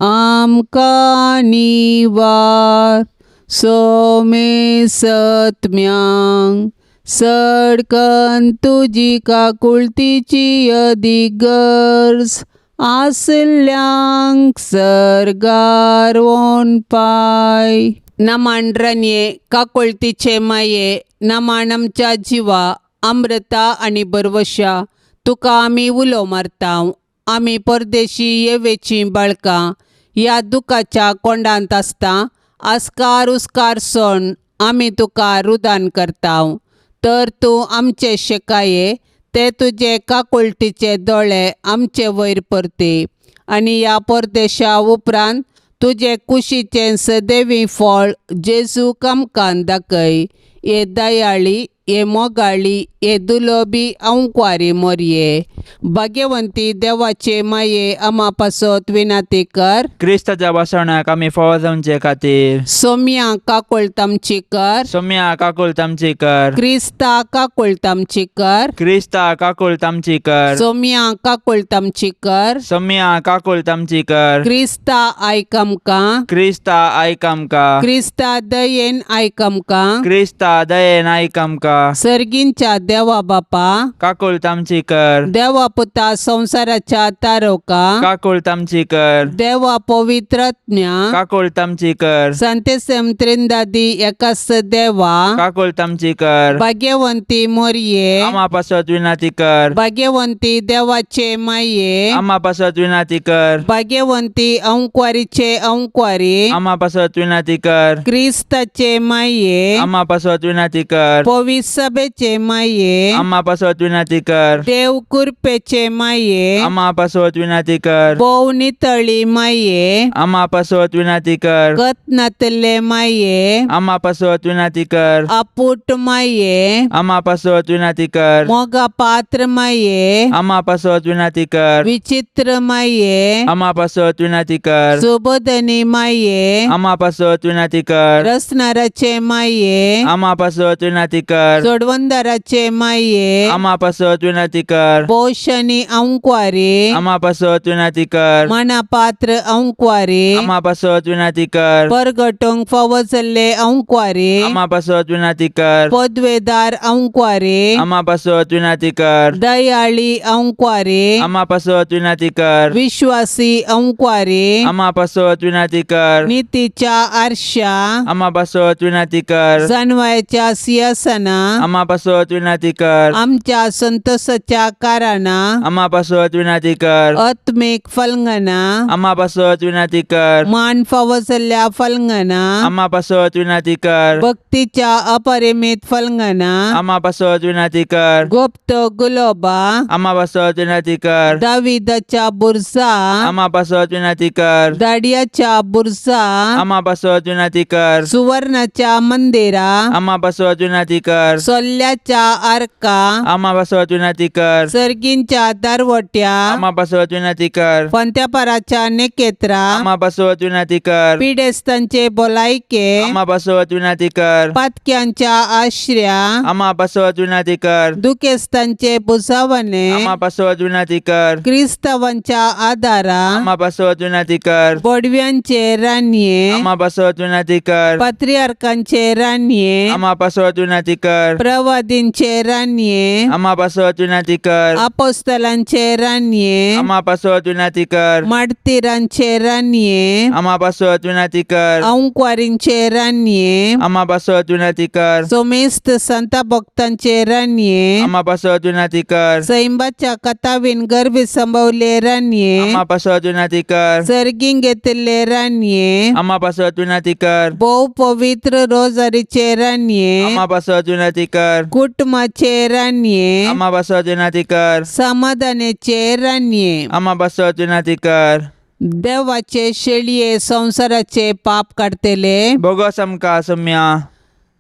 Speaker 2: आमकां निवार सोमे सत्म्यांक सडकन तुजी काकुळतीची अदीक गरज आसल्यांक सरगार वोन पाय. नमांड्रन्ये काकुळतीचे माये नमाण आमच्या जिवा अमृता आणि बरवशा तुका आमी उलो मारतांव. आमी परदेशी येवेची बाळकां ह्या दुखाच्या कोंडांत आसता आस्कार उस्कार सण आमी तुका रुदान करतांव. तर तूं आमचे शेकाये ते तुजे काकुळटीचे दोळे आमचे वयर परते आनी ह्या परदेशा उपरांत तुजे कुशीचें सदैवी फळ जेजूक आमकां दाखय. ये दयाळी ये मोगाळी ये दुलोबी अंकवारी मोरये. भाग्यवंती देवाचे माये आम्हा पासत विनाती कर.
Speaker 3: क्रिस्ताच्या वासण्याक आमी फावो जावचे खातीर
Speaker 2: सोम्या काकुळतामची कर.
Speaker 3: सोम्या काकुळतामची कर.
Speaker 2: क्रिस्ता काकुळतामची कर.
Speaker 3: क्रिस्ता काकुळतामची कर.
Speaker 2: सोम्या काकुळतामची कर.
Speaker 3: सोम्या काकुळतामची कर.
Speaker 2: क्रिस्ता आयक आमकां.
Speaker 3: क्रिस्ता आयक आमकां.
Speaker 2: क्रिस्ता दयेन आयक आमकां.
Speaker 3: क्रिस्ता दयेन आयक आमकां.
Speaker 2: सर्गींच्या देवा बापा
Speaker 3: काकुळतामची कर.
Speaker 2: देवा पुता संसाराच्या तारोका
Speaker 3: काकुळतामची कर.
Speaker 2: देवा पवित्रज्ञा
Speaker 3: काकुळतामची कर.
Speaker 2: संतेसम त्रिंदादी एकाच देवा
Speaker 3: काकुळतामची कर.
Speaker 2: भाग्यवंती मोरये.
Speaker 3: आम्हा पासत विनाती कर.
Speaker 2: भाग्यवंती देवाचे माये.
Speaker 3: आम्हा पासत विनाती कर.
Speaker 2: भाग्यवंती अंकवारीचे अंकवारी.
Speaker 3: आम्हा पासत विनाती कर.
Speaker 2: क्रिस्ताचे माये.
Speaker 3: आम्हा पासत विनाती कर.
Speaker 2: पवित्र इलिसाबेचे माये
Speaker 3: आम्हा पासत विनंती कर.
Speaker 2: देव कुरपेचे माये
Speaker 3: आम्हा पासत विनंती कर.
Speaker 2: बोवनी तळी माये
Speaker 3: आम्हा पासत विनंती कर.
Speaker 2: गतनातले माये
Speaker 3: आम्हा पासत विनंती कर.
Speaker 2: अपूट माये
Speaker 3: आम्हा पासत विनंती कर.
Speaker 2: मोगा पात्र माये
Speaker 3: आम्हा पासत विनंती कर.
Speaker 2: विचित्र माये
Speaker 3: आम्हा पासत विनंती कर.
Speaker 2: सुबोधनी माये
Speaker 3: आम्हा पासत विनंती कर.
Speaker 2: रसनाराचे माये
Speaker 3: आम्हा पासत विनंती कर.
Speaker 2: जोडवंदाराचे माये
Speaker 3: आम्हा पासत विनंती कर.
Speaker 2: पोषणी अंक्वारी
Speaker 3: आम्हा पासत विनंती कर.
Speaker 2: मनापात्र अंक्वारी
Speaker 3: आम्हा पासत विनंती कर.
Speaker 2: परगटोंक फवजले अंक्वारी
Speaker 3: आम्हा पासत विनंती कर.
Speaker 2: पदवेदार अंक्वारी
Speaker 3: आम्हा पासत विनंती कर.
Speaker 2: दयाळी अंक्वारी
Speaker 3: आम्हा पासत विनंती कर.
Speaker 2: विश्वासी अंक्वारी
Speaker 3: आम्हा पासत विनंती कर.
Speaker 2: नीतीच्या आरशा
Speaker 3: आम्हा पासत विनंती कर.
Speaker 2: जानवायच्या सिंहासना
Speaker 3: आम्हा पासत विनंती कर.
Speaker 2: आमच्या संतोषाच्या कारणा
Speaker 3: आम्हा पासत विनंती कर.
Speaker 2: आत्मिक फलंगना
Speaker 3: आम्हा पासत विनंती कर.
Speaker 2: मान फवजल्या फलंगना
Speaker 3: आम्हा पासत विनंती कर.
Speaker 2: भक्तीच्या अपरिमित फलंगना
Speaker 3: आम्हा पासत विनंती कर.
Speaker 2: गुप्त गुलोबा
Speaker 3: आम्हा पासत विनंती कर.
Speaker 2: दाविदाच्या बुरजा
Speaker 3: आम्हा पासत विनंती कर.
Speaker 2: दाडियाच्या बुरजा
Speaker 3: आम्हा पासत विनंती कर.
Speaker 2: सुवर्णाच्या मंदिरा
Speaker 3: आम्हा पासत विनंती कर.
Speaker 2: सोल्ल्याच्या आरका
Speaker 3: आम्हा पासत विनंती कर.
Speaker 2: सर्गींच्या दारवट्या
Speaker 3: आम्हा पासत विनंती कर.
Speaker 2: पंत्यापराच्या नेकेत्रा
Speaker 3: आम्हा पासत विनंती कर.
Speaker 2: पिडेस्तांचे बोलायके
Speaker 3: आम्हा पासत विनंती कर.
Speaker 2: पातक्यांच्या आश्र्या
Speaker 3: आम्हा पासत विनंती कर.
Speaker 2: दुखेस्तांचे बुजावणे
Speaker 3: आम्हा पासत विनंती कर.
Speaker 2: क्रिस्तवांच्या आधारा
Speaker 3: आम्हा पासत विनंती कर.
Speaker 2: बोडव्यांचे रान्ये
Speaker 3: आम्हा पासत विनंती कर.
Speaker 2: पात्रियार्कांचे रान्ये
Speaker 3: आम्हा पासत विनंती कर.
Speaker 2: प्रवादींचे रान्ये
Speaker 3: आम्हा पासत विनंती कर.
Speaker 2: अपोस्तलांचे रान्ये
Speaker 3: आम्हा पासत विनंती कर.
Speaker 2: माडतीरांचे रान्ये
Speaker 3: आम्हा पासत विनंती कर.
Speaker 2: अंक्वारींचे रान्ये
Speaker 3: आम्हा पासत विनंती कर.
Speaker 2: सोमेस्त संत भक्तांचे रान्ये
Speaker 3: आम्हा पासत विनंती कर.
Speaker 2: सैंबाच्या कथावीन गर्भ संभवले रान्ये
Speaker 3: आम्हा पासत विनंती कर.
Speaker 2: सर्गीं घेतले रान्ये
Speaker 3: आम्हा पासत विनंती कर.
Speaker 2: बहु पवित्र रोजारीचे रान्ये
Speaker 3: आम्हा पासत विनंती कर.
Speaker 2: कुटुंबाचे रान्ये
Speaker 3: आम्हा पासत विनंती कर.
Speaker 2: समाधानाचे रान्ये
Speaker 3: आम्हा पासत विनंती कर.
Speaker 2: देवाचे शेळये संसाराचे पाप काढतेले
Speaker 3: बोगस आमकां सम्या.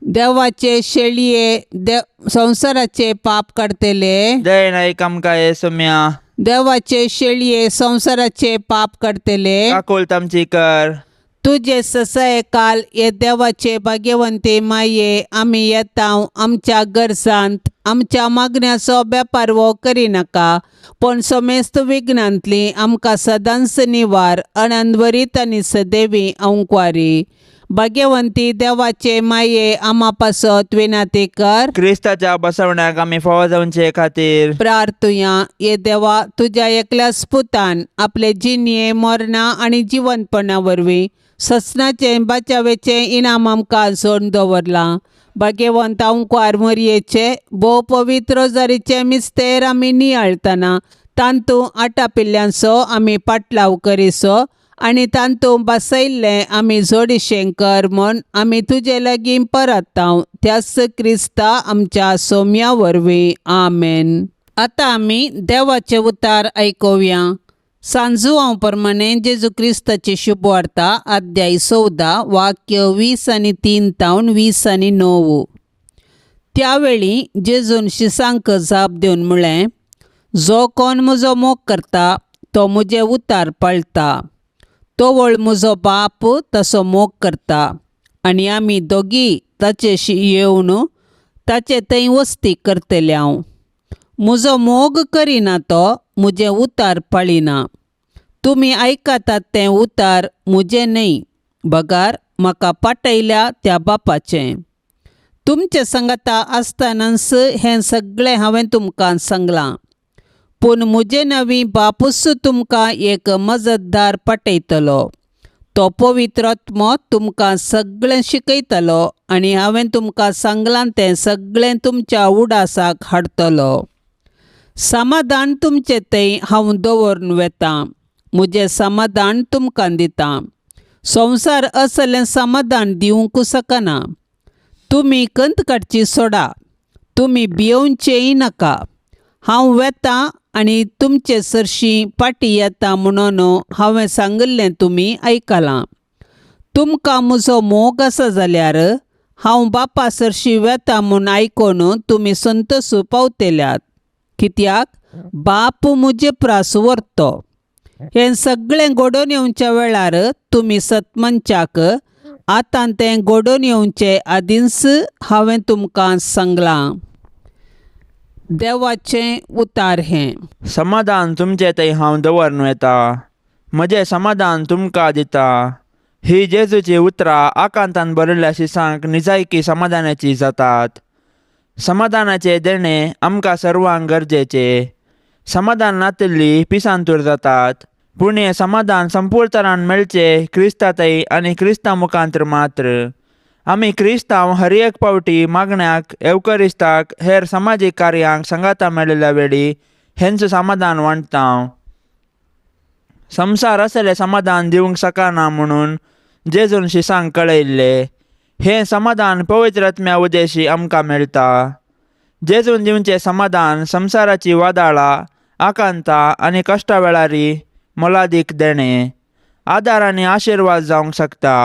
Speaker 2: देवाचे शेळये संसाराचे पाप काढतेले
Speaker 3: दय नाईक आमकां हे सम्या.
Speaker 2: देवाचे शेळये संसाराचे पाप काढतेले
Speaker 3: काकुळत आमची कर.
Speaker 2: तुझे ससाय काल ये देवाचे भाग्यवंते माये आम्ही येताव आमच्या गरजांत आमच्या मागण्याचो बेपार वो करिनाका पण समेस्त विघ्नांतली आमकां सदांच निवार अनंतवरीत आनी सदैवी अंक्वारी. भाग्यवंती देवाचे माये आम्हा पासत विनंती कर.
Speaker 3: क्रिस्ताच्या बसवण्याक आमी फावो जावचे खातीर
Speaker 2: प्रार्थुया ये देवा तुझ्या एकल्याच पुतान आपले जिणये मरणा आणि जिवंतपणा वरवीं ससनाचे बाचावेचे इनाम आमकां जोड दवरलां. भाग्यवंत अंक्वार मरयेचे भोव पवित्र जारीचे मिस्तेर आमी नियाळतना तांतू आटा पिल्ल्यांचो आमी पाटलाव करिसो आनी तांतू बसयल्लें आमी जोडिशें कर म्हूण आमी तुजे लागीं परताव त्याच क्रिस्ता आमच्या सोम्या वरवीं आमेन. आतां आमी देवाचे उतार आयकुया. सांजू हांव प्रमाणे जेजू क्रिस्ताची शुभ वार्ता अध्याय 14 वाक्य 20 आनी 3 तावन 20 आनी 9. त्यावेळी जेजून शिसांक जाप दिवन म्हळें, जो कोण म्हजो मोग करता तो म्हजे उतार पाळटा. तो वळ म्हजो बाप तसो मोग करता आनी आमी दोगी ताचेशी येवन ताचे थंय वस्ती करतले. हांव म्हजो मोग करिना तो म्हजे उतार पाळिना. तुमी आयकतात तें उतार म्हजें न्हय, बगार म्हाका पाठयल्या त्या बापाचें. तुमचे सांगाता आसतनाच हें सगळें हांवें तुमकां सांगलां. पूण म्हजे नवी बापूस तुमकां एक मजतदार पाठयतलो. तो पवित्र आत्मो तुमकां सगळें शिकयतलो आनी हांवें तुमकां सांगलां तें सगळें तुमच्या उडासाक हाडटलो. समाधान तुमचे थंय हांव दवरून वेतां, म्हजें समाधान तुमकां दितां. संवसार असलें समाधान दिवंक शकना. तुमी कंत काडची सोडा, तुमी भियोवचेय नाका. हांव वेता आनी तुमचे सरशी पाटी येता म्हणून हांवें सांगिल्लें तुमी आयकलां. तुमकां म्हजो मोग आसा जाल्यार हांव बापा सरशी वेता म्हूण आयकून तुमी संतोश पावतल्यात. कित्याक बाप म्हजे प्रास व्हरतो. हें सगळें घडोवन येवच्या वेळार तुमी सतमंचाक आतां तें घडोवन येवचे आदींच हांवें तुमकां सांगलां. देवाचें उतार हें.
Speaker 3: समाधान तुमचें थंय हांव दवरून येता. म्हजें समाधान तुमकां दिता. ही जेजूची उतरां आकांतान बरयल्ल्या शिसांक निजायकी समाधानाची जातात. समाधानाचे देणे आमकां सर्वांक गरजेचे. समाधान नातिल्ली पिसांतूर जातात. पूण हें समाधान संपूर्ण तरान मेळचें क्रिस्तांतय आनी क्रिस्तां मुखांतर मात्र. आमी क्रिस्तांव हर एक पावटी मागण्याक, एवकरिस्ताक, हेर समाजीक कार्यांक संगाता मेळिल्ल्या वेळी हेंचो समाधान वांटता. संवसार असलें समाधान दिवंक शकना म्हणून जेजून शिसांक कळयल्लें. हें समाधान पवित्र आत्म्या उदेशी आमकां मेळटा. जेजून दिवचें समाधान संवसाराची वादळां, आकांतां आनी कश्टा वेळारी मोलादीक देणे, आदार आनी आशिर्वाद जावंक शकता.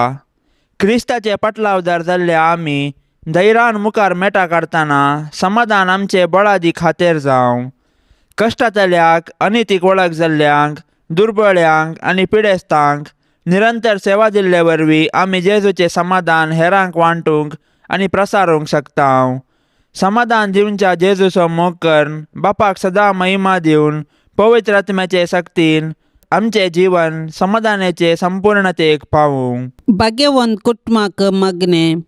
Speaker 3: क्रिस्ताचे पाटलावदार जाल्ले आमी धैर्यान मुखार मेटा काडटना समाधान आमचे बळादी खातीर जावं. कश्टांतल्यांक, अनितीक वळख जाल्ल्यांक, दुर्बळ्यांक आनी पिडेस्तांक निरंतर सेवा दिल्ले वरवीं आमी जेजूचें समाधान हेरांक वांटूंक आनी प्रसारूंक शकता. समाधान दिवच्या जेजूचो मोग करून बापाक सदां महिमा दिवन पवित्र आत्म्याचे सक्तीन आमचें जीवन समाधानाचे संपूर्णतेक पावूं.
Speaker 2: भाग्यवंत कुटुंबाक मागणें.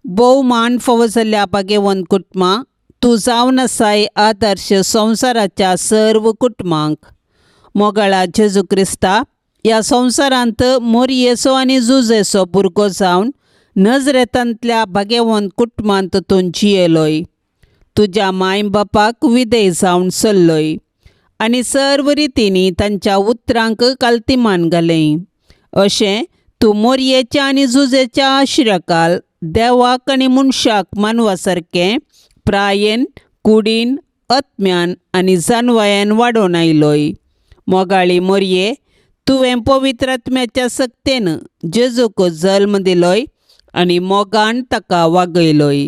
Speaker 2: भोवमान फावो जाल्ल्या भाग्यवंत कुटुंबा, तूं जावन आसाय आदर्श संवसाराच्या सर्व कुटुंबांक. मोगाळा जेजू क्रिस्ता ह्या संवसारांत मोरयेचो आनी जुजेचो भुरगो जावन नजरेतांतल्या भाग्यवंत कुटुंबांत तूं जियेलोय. तुज्या माय बापाक विधेय जावन चल्लोय आनी सर्व रितींनी तांच्या उतरांक काल्तिमान घालें. अशें तूं मोरयेच्या आनी जुजेच्या आश्रयकाल देवाक आनी मनशाक मानवा सारकें प्रायेन, कुडीन, आत्म्यान आनी जानवायान वाडोवन आयलोय. मोगाळी मोरये, तुवें पवित्र आत्म्याच्या सक्तेन जेजूक जल्म दिलोय आनी मोगान ताका वागयलोय.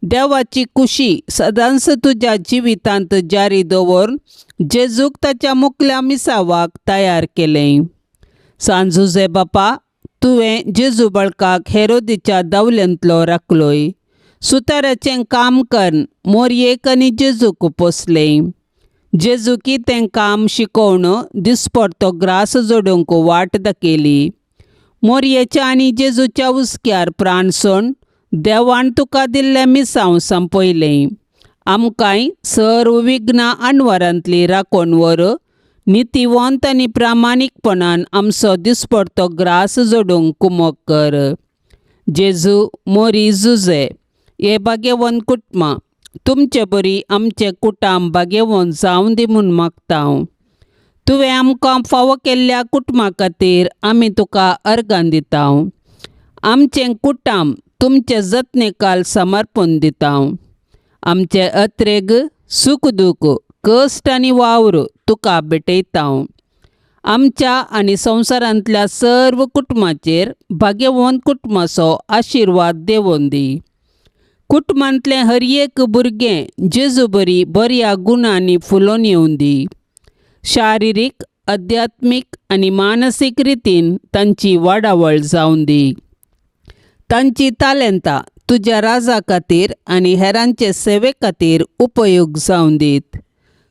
Speaker 2: देवाची कुशी सदांच तुज्या जिवितांत जारी दवरून जेजूक ताच्या मुखल्या मिसावाक तयार केलें. सांजुजे बापा, तुवें जेजू बाळकाक हेरोदीच्या दावल्यांतलो राखलोय. सुताराचें काम करून मोरयेक आनी जेजूक पोसलें. जेजूकी तें काम शिकोवन दिसपडतो ग्रास जोडूंक वाट दाखयली. मोरयेच्या आनी जेजूच्या उस्क्यार प्राण सोड देवान तुका दिल्लें मिसांव संपयलें. आमकांय सर्व विघ्नां आडवारांतली राखोन व्हर. नितीवंत आनी प्रामाणीकपणान आमचो दिसपडतो ग्रास जोडूंक कुमक कर. जेजू, मोरी, जुजे हे भाग्यवंत कुटुंबा, तुमचे बरी आमचे कुटाम भाग्यवंत जावं दी म्हूण मागता. तुवें आमकां फावो केल्ल्या कुटुंबा खातीर आमी तुका अर्गां दिता. आमचें कुटाम तुमचे जतनेकाल समर्पण दिता. आमचे अत्रेग, सूख दूख, कश्ट आनी वावर तुका भेटयता. आमच्या आनी संवसारांतल्या सर्व कुटुंबाचेर भाग्यवंत कुटुंबाचो आशिर्वाद देवून दी. कुटुंबांतलें हर एक भुरगें जेजू बरी बऱ्या गुणांनी फुलोवन येवं दी. शारिरीक, आध्यात्मीक आनी मानसीक रितीन तांची वाडावळ जावं दी. तांची तालेंतां तुज्या राजा खातीर आनी हेरांचे सेवे खातीर उपयोग जावं दीत.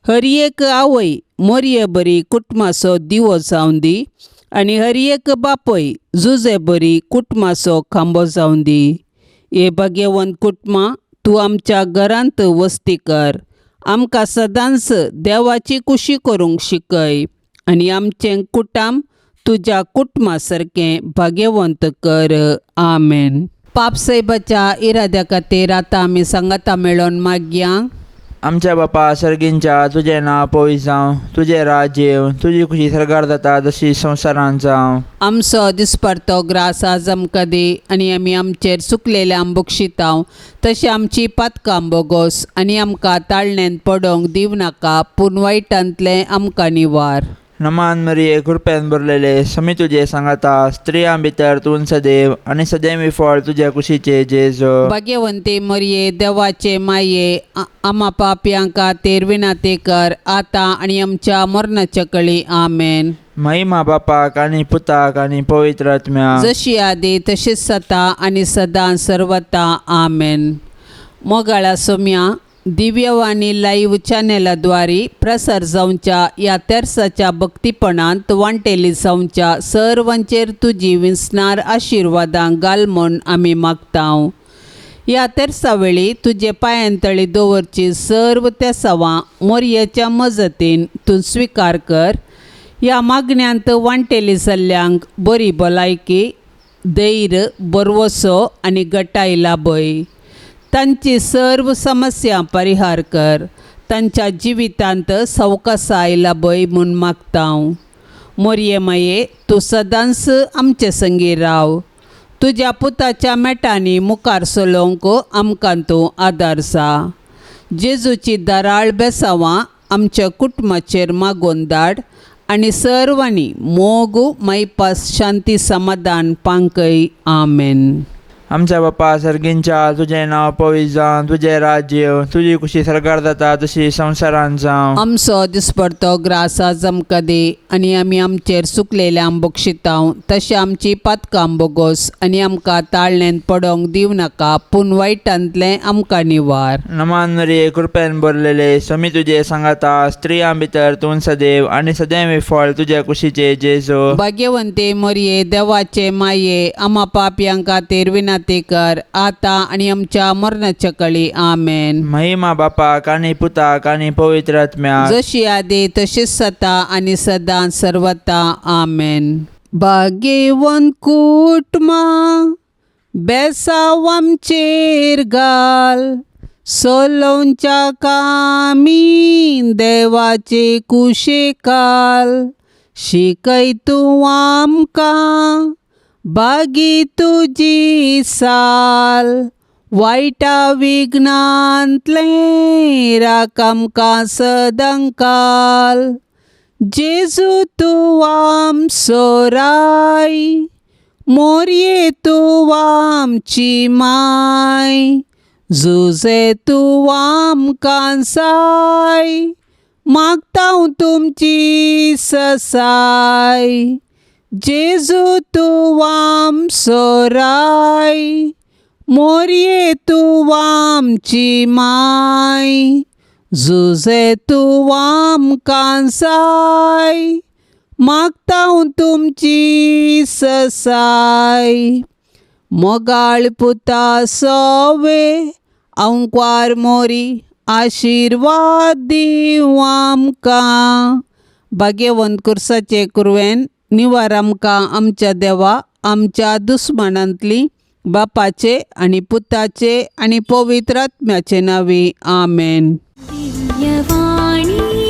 Speaker 2: हर एक आवय मोरये बरी कुटुंबाचो दिवो जावं दी आनी हर एक बापय जुजे बरी कुटुंबाचो खांबो जावं दी. हे भाग्यवंत कुटुंबा, तूं आमच्या घरांत वस्ती कर. आमकां सदांच देवाची कुशी करूंक शिकय आनी आमचें कुटाम तुज्या कुटुंबा सारकें भाग्यवंत कर. आमेन. पापसाहेबाच्या इराद्या खातीर आतां आमी सांगाता मेळोन मागया.
Speaker 3: आमच्या बापा सर्गींच्या तुझें नांव पवित्र जावं, तुझें राज्य येवं, तुजी खुशी सरकार जाता तशी संवसारांत जावं.
Speaker 2: आमचो दिसपरतो ग्रास आज आमकां दी, आनी आमी आमचेर चुकलेले आंबूक शिताव तशी आमची पातकां बोगोस, आनी आमकां ताळण्यांत पडोवंक दिव नाका, पूण वायटांतले आमकां निवार.
Speaker 3: नमान मरिये कृपेन भरलेले समी तुजे सांगाता, स्त्रियां भितर तूं सदैव आनी सदैवी फळ तुझ्या कुशीचे जेजो.
Speaker 2: भाग्यवंते मरिये देवाचे माये, आम्हा पापयांक खातीर विनाते कर, आतां आनी आमच्या मरणाच्या कळी. आमेन.
Speaker 3: महिमा बापाक आनी पुताक आनी पवित्र आत्म्याक,
Speaker 2: जशी आदी तशीच जाता आनी सदां सर्वता. आमेन. मोगाळा सोम्या दिव्यवाणी लाईव्ह चॅनेलाद्वारे प्रसार जावच्या या तेर्साच्या भक्तीपणांत वांटेली जावच्या सर्वांचेर तुजी विस्नार आशिर्वादां घाल म्हूण आमी मागतांव. या तेर्सा वेळी तुजे पांयांतळी दवरची सर्व तेसावां मोरयेच्या मजतीन तूं स्विकार कर. ह्या मागण्यांत वांटेली जाल्ल्यांक बरी भलायकी, धैर्य, बरवसो आनी गटाय लाभय. तांची सर्व समस्या परिहार कर. तांच्या जिवितांत सवकासाय लाभय म्हूण मागतांव. मोरये माये तूं सदांच आमचे संगी राव. तुज्या पुताच्या मेटांनी मुखार चलोवंक आमकां तूं आदार जा. जेजूची दाराळ बेसावां आमच्या कुटुंबाचेर मागोवन धाड, आनी सर्वांनी मोग मैपास शांती समाधान पांकय. आमेन.
Speaker 3: आमच्या बापा सर्गींच्या तुझें नांव पवित्र जावं, तुझें राज्य येवं, तुजी खुशी सरकार जाता तशी संवसारांत जावं.
Speaker 2: आमचो दिसपरतो ग्रास आज आमकां दी, आनी आमी आमचेर चुकलेले आंबूक शिताव तशें आमची पातकां बोगोस, आनी आमकां ताळण्यांत पडोवंक दिव नाका, पूण वायटांतले आमकां निवार.
Speaker 3: नमान मरिये कृपेन भरलेले समी तुजे सांगाता, स्त्रियां भितर तूं सदैव आनी सदैवी फळ तुझ्या कुशीचे जेजो.
Speaker 2: भाग्यवंते मरिये देवाचे माये, आम्हा पापयांक खातीर विनाते कर, आतां आनी आमच्या मरणाच्या कळी. आमेन.
Speaker 3: महिमा बापाक आनी पुताक आनी पवित्र आत्म्याक,
Speaker 2: जशी आदी तशीच जाता आनी सदां सर्वता. आमेन. भाग्यवंत कुटुंबा बेसाव आमचेर घाल, सोलोवच्या कामी देवाचे कुशेकाल. शिकय तूं आमकां बागी तुजी साल, वायटा विघ्नांतले राख आमकां सदांकाल. जेजू तूं आमचो राय, मोरये तूं आमची माय, जुजे तूं आमकां जाय, मागतांव तुमची ससाय. जेजू तूं आमचो राय, मोरये तूं आमची माय, जुजे तूं आमकां जाय, मागतांव तुमची ससाय. मोगाळ पुता सोवे अंकवार मोरी, आशिर्वाद दिव आमकां. भाग्यवंत कुर्साचे कुरवेन निवार आमकां आमच्या देवा, आमच्या दुस्मनांतली बापाचे आनी पुताचे आनी पवित्र आत्म्याचे नांवी. आमेन.
Speaker 1: दिव्यवाणी